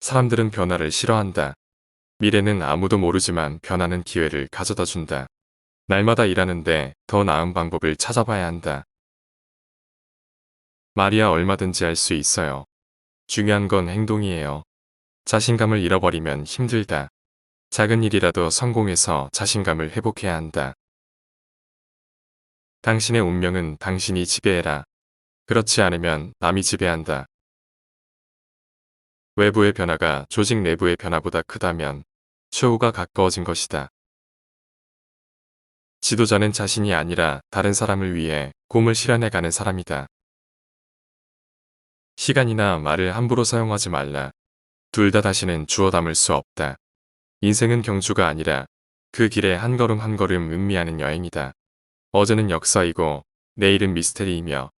사람들은 변화를 싫어한다. 미래는 아무도 모르지만 변하는 기회를 가져다 준다. 날마다 일하는데 더 나은 방법을 찾아봐야 한다. 말이야 얼마든지 할 수 있어요. 중요한 건 행동이에요. 자신감을 잃어버리면 힘들다. 작은 일이라도 성공해서 자신감을 회복해야 한다. 당신의 운명은 당신이 지배해라. 그렇지 않으면 남이 지배한다. 외부의 변화가 조직 내부의 변화보다 크다면 최후가 가까워진 것이다. 지도자는 자신이 아니라 다른 사람을 위해 꿈을 실현해가는 사람이다. 시간이나 말을 함부로 사용하지 말라. 둘 다 다시는 주워 담을 수 없다. 인생은 경주가 아니라 그 길에 한 걸음 한 걸음 음미하는 여행이다. 어제는 역사이고 내일은 미스테리이며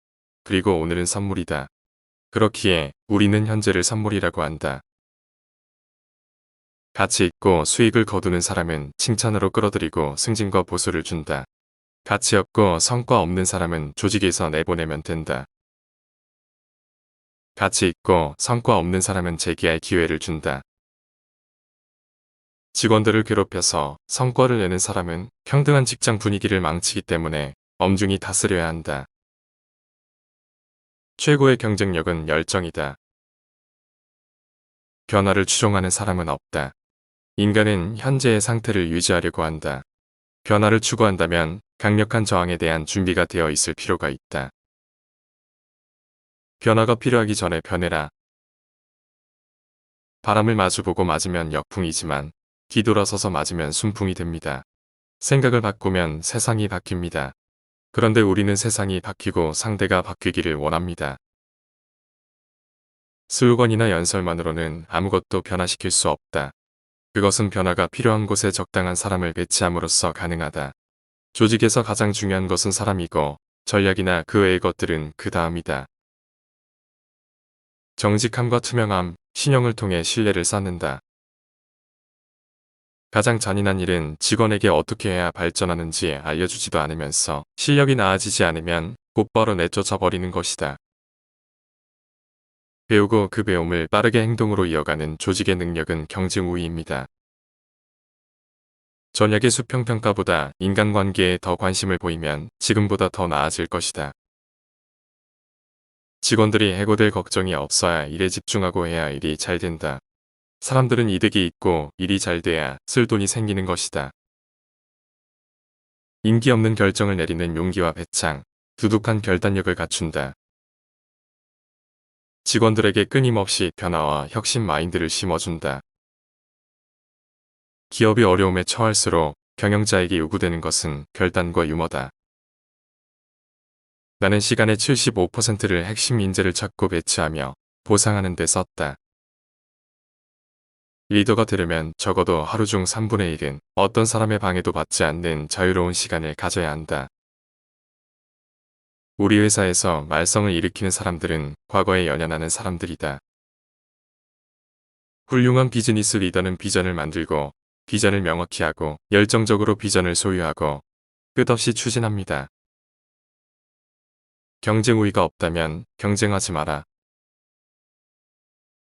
그리고 오늘은 선물이다. 그렇기에 우리는 현재를 선물이라고 한다. 가치 있고 수익을 거두는 사람은 칭찬으로 끌어들이고 승진과 보수를 준다. 가치 없고 성과 없는 사람은 조직에서 내보내면 된다. 가치 있고 성과 없는 사람은 재기할 기회를 준다. 직원들을 괴롭혀서 성과를 내는 사람은 평등한 직장 분위기를 망치기 때문에 엄중히 다스려야 한다. 최고의 경쟁력은 열정이다. 변화를 추종하는 사람은 없다. 인간은 현재의 상태를 유지하려고 한다. 변화를 추구한다면 강력한 저항에 대한 준비가 되어 있을 필요가 있다. 변화가 필요하기 전에 변해라. 바람을 마주보고 맞으면 역풍이지만 뒤돌아서서 맞으면 순풍이 됩니다. 생각을 바꾸면 세상이 바뀝니다. 그런데 우리는 세상이 바뀌고 상대가 바뀌기를 원합니다. 슬로건이나 연설만으로는 아무것도 변화시킬 수 없다. 그것은 변화가 필요한 곳에 적당한 사람을 배치함으로써 가능하다. 조직에서 가장 중요한 것은 사람이고 전략이나 그 외의 것들은 그 다음이다. 정직함과 투명함, 신용을 통해 신뢰를 쌓는다. 가장 잔인한 일은 직원에게 어떻게 해야 발전하는지 알려주지도 않으면서 실력이 나아지지 않으면 곧바로 내쫓아 버리는 것이다. 배우고 그 배움을 빠르게 행동으로 이어가는 조직의 능력은 경쟁 우위입니다. 전략의 수평평가보다 인간관계에 더 관심을 보이면 지금보다 더 나아질 것이다. 직원들이 해고될 걱정이 없어야 일에 집중하고 해야 일이 잘 된다. 사람들은 이득이 있고 일이 잘 돼야 쓸 돈이 생기는 것이다. 임기 없는 결정을 내리는 용기와 배짱, 두둑한 결단력을 갖춘다. 직원들에게 끊임없이 변화와 혁신 마인드를 심어준다. 기업이 어려움에 처할수록 경영자에게 요구되는 것은 결단과 유머다. 나는 시간의 75%를 핵심 인재를 찾고 배치하며 보상하는 데 썼다. 리더가 되려면 적어도 하루 중 3분의 1은 어떤 사람의 방해도 받지 않는 자유로운 시간을 가져야 한다. 우리 회사에서 말썽을 일으키는 사람들은 과거에 연연하는 사람들이다. 훌륭한 비즈니스 리더는 비전을 만들고 비전을 명확히 하고 열정적으로 비전을 소유하고 끝없이 추진합니다. 경쟁 우위가 없다면 경쟁하지 마라.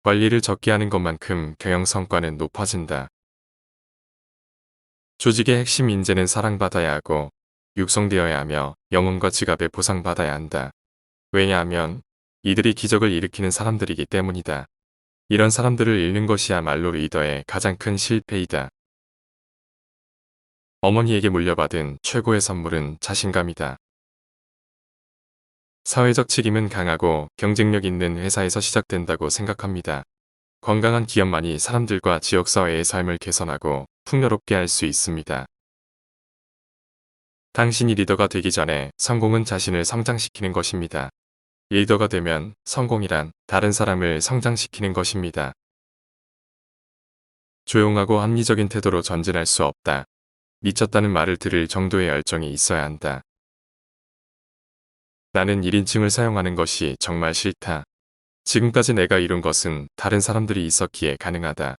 관리를 적게 하는 것만큼 경영 성과는 높아진다. 조직의 핵심 인재는 사랑받아야 하고 육성되어야 하며 영혼과 지갑에 보상받아야 한다. 왜냐하면 이들이 기적을 일으키는 사람들이기 때문이다. 이런 사람들을 잃는 것이야말로 리더의 가장 큰 실패이다. 어머니에게 물려받은 최고의 선물은 자신감이다. 사회적 책임은 강하고 경쟁력 있는 회사에서 시작된다고 생각합니다. 건강한 기업만이 사람들과 지역사회의 삶을 개선하고 풍요롭게 할 수 있습니다. 당신이 리더가 되기 전에 성공은 자신을 성장시키는 것입니다. 리더가 되면 성공이란 다른 사람을 성장시키는 것입니다. 조용하고 합리적인 태도로 전진할 수 없다. 미쳤다는 말을 들을 정도의 열정이 있어야 한다. 나는 1인칭을 사용하는 것이 정말 싫다. 지금까지 내가 이룬 것은 다른 사람들이 있었기에 가능하다.